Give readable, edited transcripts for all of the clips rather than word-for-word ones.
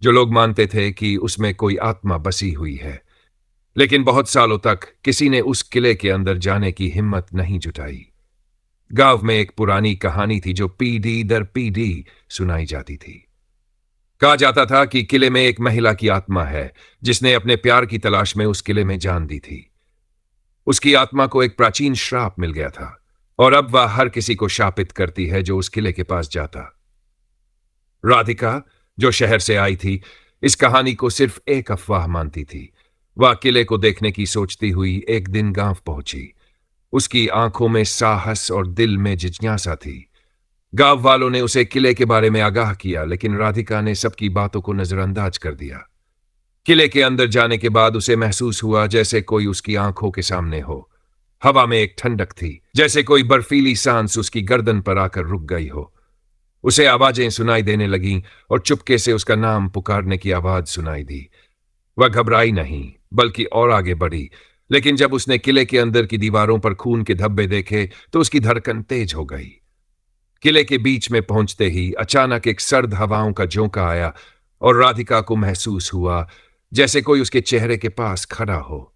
जो लोग मानते थे कि उसमें कोई आत्मा बसी हुई है। लेकिन बहुत सालों तक किसी ने उस किले के अंदर जाने की हिम्मत नहीं जुटाई। गांव में एक पुरानी कहानी थी जो पीढ़ी दर पीढ़ी सुनाई जाती थी। कहा जाता था कि किले में एक महिला की आत्मा है जिसने अपने प्यार की तलाश में उस किले में जान दी थी। उसकी आत्मा को एक प्राचीन श्राप मिल गया था और अब वह हर किसी को शापित करती है जो उस किले के पास जाता। राधिका, जो शहर से आई थी, इस कहानी को सिर्फ एक अफवाह मानती थी। वह किले को देखने की सोचती हुई एक दिन गांव पहुंची। उसकी आंखों में साहस और दिल में जिज्ञासा थी। गांव वालों ने उसे किले के बारे में आगाह किया, लेकिन राधिका ने सबकी बातों को नजरअंदाज कर दिया। किले के अंदर जाने के बाद उसे महसूस हुआ जैसे कोई उसकी आंखों के सामने हो। हवा में एक ठंडक थी, जैसे कोई बर्फीली सांस उसकी गर्दन पर आकर रुक गई हो। उसे आवाजें सुनाई देने लगीं और चुपके से उसका नाम पुकारने की आवाज सुनाई दी। वह घबराई नहीं, बल्कि और आगे बढ़ी। लेकिन जब उसने किले के अंदर की दीवारों पर खून के धब्बे देखे तो उसकी धड़कन तेज हो गई। किले के बीच में पहुंचते ही अचानक एक सर्द हवाओं का झोंका आया और राधिका को महसूस हुआ जैसे कोई उसके चेहरे के पास खड़ा हो।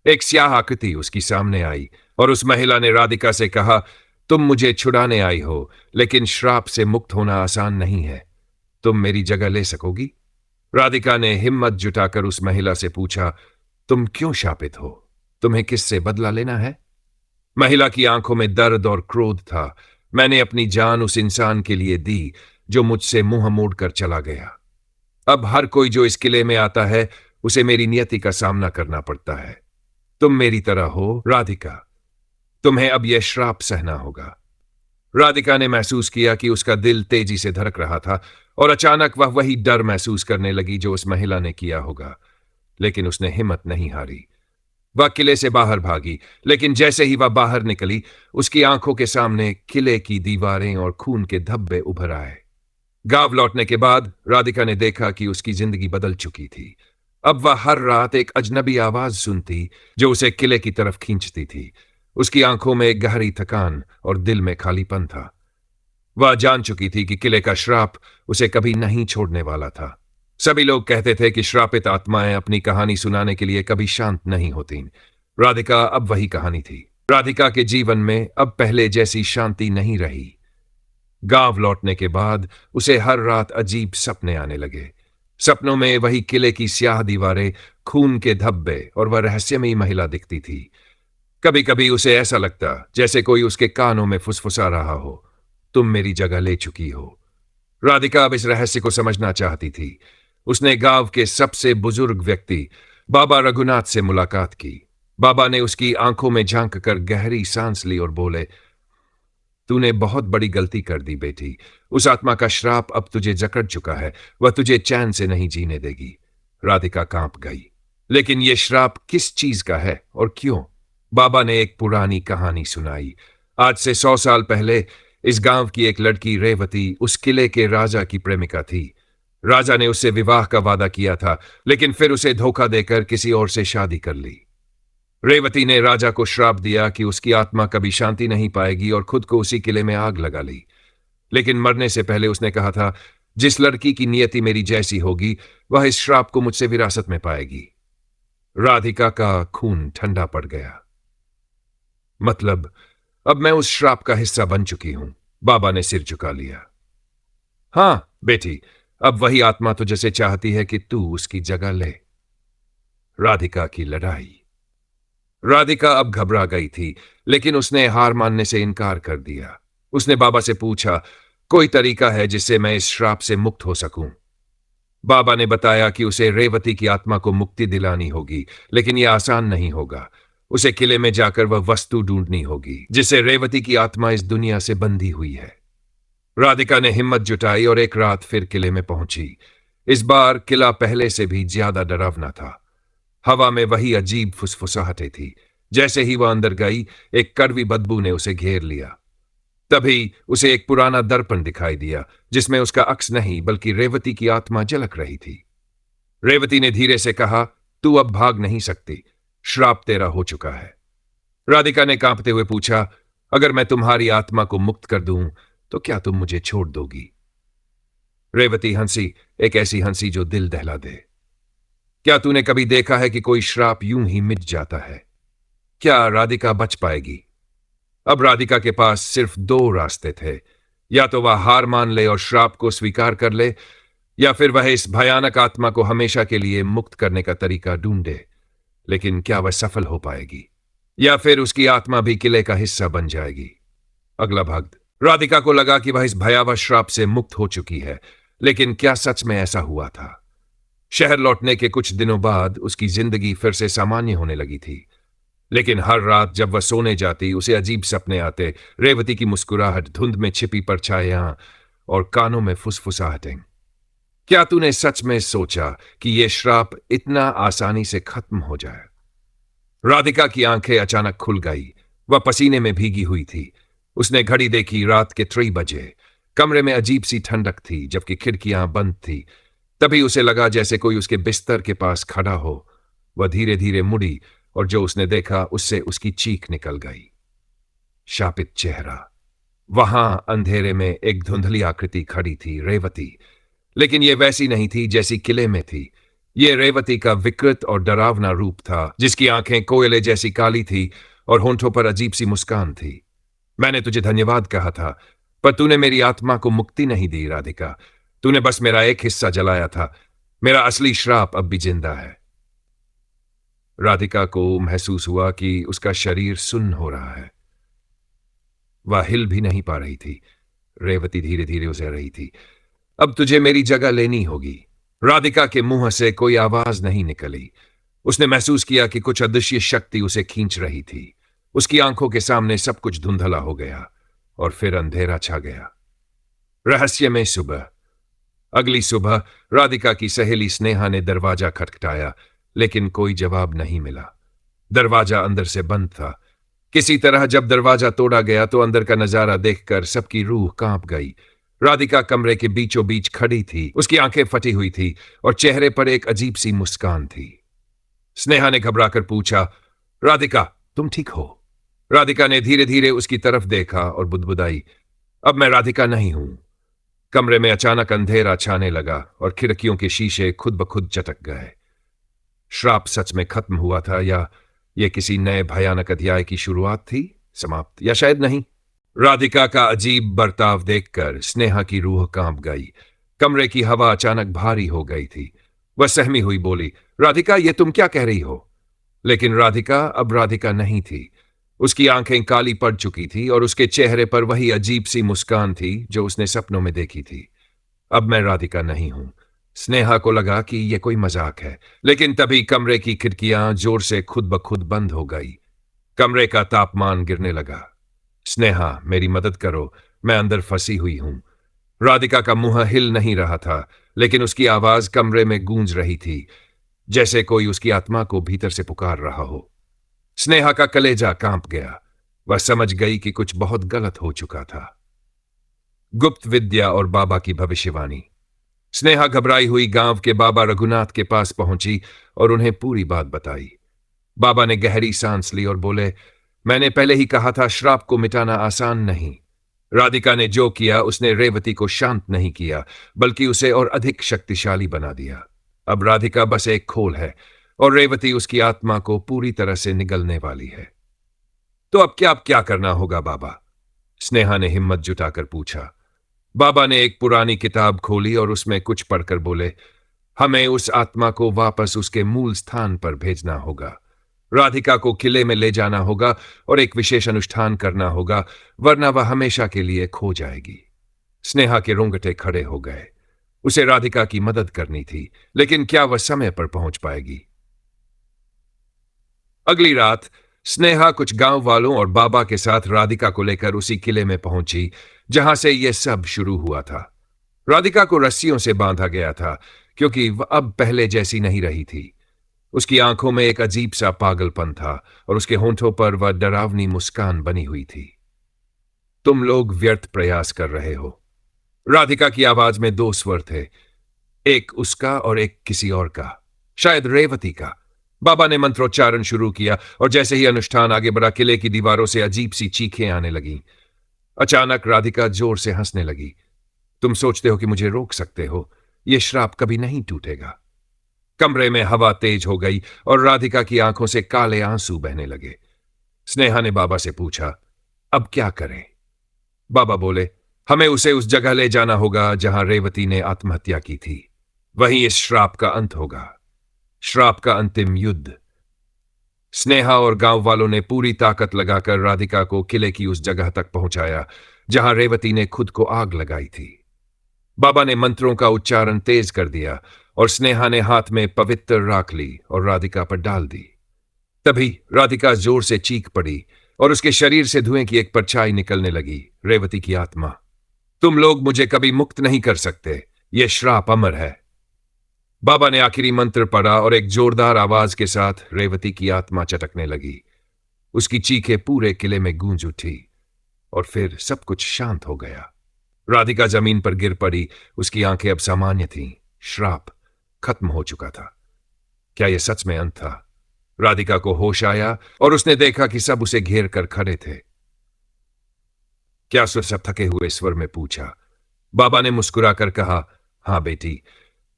एक स्याह आकृति उसकी सामने आई और उस महिला ने राधिका से कहा, तुम मुझे छुड़ाने आई हो, लेकिन श्राप से मुक्त होना आसान नहीं है। तुम मेरी जगह ले सकोगी? राधिका ने हिम्मत जुटाकर उस महिला से पूछा, तुम क्यों शापित हो? तुम्हें किससे बदला लेना है? महिला की आंखों में दर्द और क्रोध था। मैंने अपनी जान उस इंसान के लिए दी जो मुझसे मुंह मोड़कर चला गया। अब हर कोई जो इस किले में आता है उसे मेरी नियति का सामना करना पड़ता है। तुम मेरी तरह हो राधिका, तुम्हें अब यह श्राप सहना होगा। राधिका ने महसूस किया कि उसका दिल तेजी से धड़क रहा था और अचानक वह वही डर महसूस करने लगी जो उस महिला ने किया होगा। लेकिन उसने हिम्मत नहीं हारी। वह किले से बाहर भागी, लेकिन जैसे ही वह बाहर निकली उसकी आंखों के सामने किले की दीवारें और खून के धब्बे उभर आए। गांव लौटने के बाद राधिका ने देखा कि उसकी जिंदगी बदल चुकी थी। अब वह हर रात एक अजनबी आवाज सुनती जो उसे किले की तरफ खींचती थी। उसकी आंखों में एक गहरी थकान और दिल में खालीपन था। वह जान चुकी थी कि किले का श्राप उसे कभी नहीं छोड़ने वाला था। सभी लोग कहते थे कि श्रापित आत्माएं अपनी कहानी सुनाने के लिए कभी शांत नहीं होती। राधिका अब वही कहानी थी। राधिका के जीवन में अब पहले जैसी शांति नहीं रही। गांव लौटने के बाद उसे हर रात अजीब सपने आने लगे। सपनों में वही किले की स्याह दीवारें, खून के धब्बे और वह रहस्यमयी महिला दिखती थी। कभी कभी उसे ऐसा लगता जैसे कोई उसके कानों में फुसफुसा रहा हो, तुम मेरी जगह ले चुकी हो। राधिका अब इस रहस्य को समझना चाहती थी। उसने गांव के सबसे बुजुर्ग व्यक्ति बाबा रघुनाथ से मुलाकात की। बाबा ने उसकी आंखों में झांक कर गहरी सांस ली और बोले, तूने बहुत बड़ी गलती कर दी बेटी। उस आत्मा का श्राप अब तुझे जकड़ चुका है, वह तुझे चैन से नहीं जीने देगी। राधिका कांप गई। लेकिन यह श्राप किस चीज का है और क्यों? बाबा ने एक पुरानी कहानी सुनाई। आज से 100 साल पहले इस गांव की एक लड़की रेवती उस किले के राजा की प्रेमिका थी। राजा ने उससे विवाह का वादा किया था, लेकिन फिर उसे धोखा देकर किसी और से शादी कर ली। रेवती ने राजा को श्राप दिया कि उसकी आत्मा कभी शांति नहीं पाएगी और खुद को उसी किले में आग लगा ली। लेकिन मरने से पहले उसने कहा था, जिस लड़की की नियति मेरी जैसी होगी वह इस श्राप को मुझसे विरासत में पाएगी। राधिका का खून ठंडा पड़ गया। मतलब अब मैं उस श्राप का हिस्सा बन चुकी हूं। बाबा ने सिर झुका लिया। हां बेटी, अब वही आत्मा तो जैसे चाहती है कि तू उसकी जगह ले। राधिका की लड़ाई। राधिका अब घबरा गई थी, लेकिन उसने हार मानने से इनकार कर दिया। उसने बाबा से पूछा, कोई तरीका है जिससे मैं इस श्राप से मुक्त हो सकूं? बाबा ने बताया कि उसे रेवती की आत्मा को मुक्ति दिलानी होगी, लेकिन यह आसान नहीं होगा। उसे किले में जाकर वह वस्तु ढूंढनी होगी जिसे रेवती की आत्मा इस दुनिया से बंधी हुई है। राधिका ने हिम्मत जुटाई और एक रात फिर किले में पहुंची। इस बार किला पहले से भी ज्यादा डरावना था। हवा में वही अजीब फुसफुसाहटें थी। जैसे ही वह अंदर गई एक कड़वी बदबू ने उसे घेर लिया। तभी उसे एक पुराना दर्पण दिखाई दिया जिसमें उसका अक्स नहीं बल्कि रेवती की आत्मा झलक रही थी। रेवती ने धीरे से कहा, तू अब भाग नहीं सकती, श्राप तेरा हो चुका है। राधिका ने कांपते हुए पूछा, अगर मैं तुम्हारी आत्मा को मुक्त कर दूं तो क्या तुम मुझे छोड़ दोगी? रेवती हंसी, एक ऐसी हंसी जो दिल दहला दे। क्या तूने कभी देखा है कि कोई श्राप यूं ही मिट जाता है? क्या राधिका बच पाएगी? अब राधिका के पास सिर्फ दो रास्ते थे। या तो वह हार मान ले और श्राप को स्वीकार कर ले, या फिर वह इस भयानक आत्मा को हमेशा के लिए मुक्त करने का तरीका ढूंढे। लेकिन क्या वह सफल हो पाएगी, या फिर उसकी आत्मा भी किले का हिस्सा बन जाएगी? अगला भाग। राधिका को लगा कि वह इस भयावह श्राप से मुक्त हो चुकी है, लेकिन क्या सच में ऐसा हुआ था? शहर लौटने के कुछ दिनों बाद उसकी जिंदगी फिर से सामान्य होने लगी थी, लेकिन हर रात जब वह सोने जाती उसे अजीब सपने आते। रेवती की मुस्कुराहट, धुंध में छिपी परछाइयां और कानों में फुसफुसाहटें। क्या तूने सच में सोचा कि यह श्राप इतना आसानी से खत्म हो जाए? राधिका की आंखें अचानक खुल गई। वह पसीने में भीगी हुई थी। उसने घड़ी देखी, रात के 3 बजे। कमरे में अजीब सी ठंडक थी, जबकि खिड़कियां बंद थी। तभी उसे लगा जैसे कोई उसके बिस्तर के पास खड़ा हो। वह धीरे धीरे मुड़ी और जो उसने देखा उससे उसकी चीख निकल गई। शापित चेहरा। वहां अंधेरे में एक धुंधली आकृति खड़ी थी, रेवती। लेकिन यह वैसी नहीं थी जैसी किले में थी। यह रेवती का विकृत और डरावना रूप था, जिसकी आंखें कोयले जैसी काली थी और होंठों पर अजीब सी मुस्कान थी। मैंने तुझे धन्यवाद कहा था, पर तूने मेरी आत्मा को मुक्ति नहीं दी राधिका। तूने बस मेरा एक हिस्सा जलाया था। मेरा असली श्राप अब भी जिंदा है। राधिका को महसूस हुआ कि उसका शरीर सुन्न हो रहा है। वह हिल भी नहीं पा रही थी। रेवती धीरे धीरे उसे रही थी। अब तुझे मेरी जगह लेनी होगी। राधिका के मुंह से कोई आवाज नहीं निकली। उसने महसूस किया कि कुछ अदृश्य शक्ति उसे खींच रही थी। उसकी आंखों के सामने सब कुछ धुंधला हो गया और फिर अंधेरा छा गया। रहस्यमय सुबह। अगली सुबह राधिका की सहेली स्नेहा ने दरवाजा खटखटाया, लेकिन कोई जवाब नहीं मिला। दरवाजा अंदर से बंद था। किसी तरह जब दरवाजा तोड़ा गया तो अंदर का नजारा देखकर सबकी रूह कांप गई। राधिका कमरे के बीचों बीच खड़ी थी। उसकी आंखें फटी हुई थी और चेहरे पर एक अजीब सी मुस्कान थी। स्नेहा ने घबराकर पूछा, राधिका, तुम ठीक हो? राधिका ने धीरे धीरे उसकी तरफ देखा और बुदबुदाई, अब मैं राधिका नहीं हूं। कमरे में अचानक अंधेरा छाने लगा और खिड़कियों के शीशे खुद ब खुद चटक गए। श्राप सच में खत्म हुआ था, या यह किसी नए भयानक अध्याय की शुरुआत थी? समाप्त, या शायद नहीं। राधिका का अजीब बर्ताव देखकर स्नेहा की रूह कांप गई। कमरे की हवा अचानक भारी हो गई थी। वह सहमी हुई बोली, राधिका, ये तुम क्या कह रही हो? लेकिन राधिका अब राधिका नहीं थी। उसकी आंखें काली पड़ चुकी थी और उसके चेहरे पर वही अजीब सी मुस्कान थी जो उसने सपनों में देखी थी। अब मैं राधिका नहीं हूं। स्नेहा को लगा कि यह कोई मजाक है, लेकिन तभी कमरे की खिड़कियां जोर से खुद ब खुद बंद हो गई। कमरे का तापमान गिरने लगा। स्नेहा, मेरी मदद करो, मैं अंदर फंसी हुई हूं। राधिका का मुंह हिल नहीं रहा था, लेकिन उसकी आवाज कमरे में गूंज रही थी, जैसे कोई उसकी आत्मा को भीतर से पुकार रहा हो। स्नेहा का कलेजा कांप गया। वह समझ गई कि कुछ बहुत गलत हो चुका था। गुप्त विद्या और बाबा की भविष्यवाणी। स्नेहा घबराई हुई गांव के बाबा रघुनाथ के पास पहुंची और उन्हें पूरी बात बताई। बाबा ने गहरी सांस ली और बोले, मैंने पहले ही कहा था, श्राप को मिटाना आसान नहीं। राधिका ने जो किया उसने रेवती को शांत नहीं किया, बल्कि उसे और अधिक शक्तिशाली बना दिया। अब राधिका बस एक खोल है और रेवती उसकी आत्मा को पूरी तरह से निगलने वाली है। तो अब क्या करना होगा बाबा? स्नेहा ने हिम्मत जुटाकर पूछा। बाबा ने एक पुरानी किताब खोली और उसमें कुछ पढ़कर बोले, हमें उस आत्मा को वापस उसके मूल स्थान पर भेजना होगा। राधिका को किले में ले जाना होगा और एक विशेष अनुष्ठान करना होगा, वरना वह हमेशा के लिए खो जाएगी। स्नेहा के रोंगटे खड़े हो गए। उसे राधिका की मदद करनी थी, लेकिन क्या वह समय पर पहुंच पाएगी? अगली रात स्नेहा कुछ गांव वालों और बाबा के साथ राधिका को लेकर उसी किले में पहुंची जहां से यह सब शुरू हुआ था। राधिका को रस्सियों से बांधा गया था, क्योंकि वह अब पहले जैसी नहीं रही थी। उसकी आंखों में एक अजीब सा पागलपन था और उसके होंठों पर वह डरावनी मुस्कान बनी हुई थी। तुम लोग व्यर्थ प्रयास कर रहे हो। राधिका की आवाज में 2 स्वर थे, एक उसका और एक किसी और का, शायद रेवती का। बाबा ने मंत्रोच्चारण शुरू किया और जैसे ही अनुष्ठान आगे बढ़ा, किले की दीवारों से अजीब सी चीखें आने लगीं। अचानक राधिका जोर से हंसने लगी। तुम सोचते हो कि मुझे रोक सकते हो, यह श्राप कभी नहीं टूटेगा। कमरे में हवा तेज हो गई और राधिका की आंखों से काले आंसू बहने लगे। स्नेहा ने बाबा से पूछा, अब क्या करें? बाबा बोले, हमें उसे उस जगह ले जाना होगा जहां रेवती ने आत्महत्या की थी। वहीं इस श्राप का अंत होगा, श्राप का अंतिम युद्ध। स्नेहा और गांव वालों ने पूरी ताकत लगाकर राधिका को किले की उस जगह तक पहुंचाया जहां रेवती ने खुद को आग लगाई थी। बाबा ने मंत्रों का उच्चारण तेज कर दिया और स्नेहा ने हाथ में पवित्र राख ली और राधिका पर डाल दी। तभी राधिका जोर से चीख पड़ी और उसके शरीर से धुएं की एक परछाई निकलने लगी। रेवती की आत्मा, तुम लोग मुझे कभी मुक्त नहीं कर सकते, यह श्राप अमर है। बाबा ने आखिरी मंत्र पढ़ा और एक जोरदार आवाज के साथ रेवती की आत्मा चटकने लगी। उसकी चीखें पूरे किले में गूंज उठी और फिर सब कुछ शांत हो गया। राधिका जमीन पर गिर पड़ी, उसकी आंखें अब सामान्य थीं। श्राप खत्म हो चुका था। क्या यह सच में अंत था? राधिका को होश आया और उसने देखा कि सब उसे घेर कर खड़े थे। क्या? सब थके हुए स्वर में पूछा। बाबा ने मुस्कुराकर कहा, हां बेटी,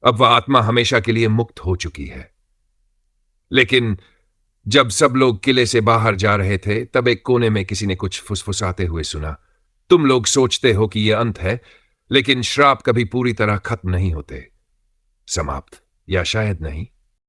अब वह आत्मा हमेशा के लिए मुक्त हो चुकी है। लेकिन जब सब लोग किले से बाहर जा रहे थे तब एक कोने में किसी ने कुछ फुसफुसाते हुए सुना, तुम लोग सोचते हो कि यह अंत है, लेकिन श्राप कभी पूरी तरह खत्म नहीं होते। समाप्त, या शायद नहीं।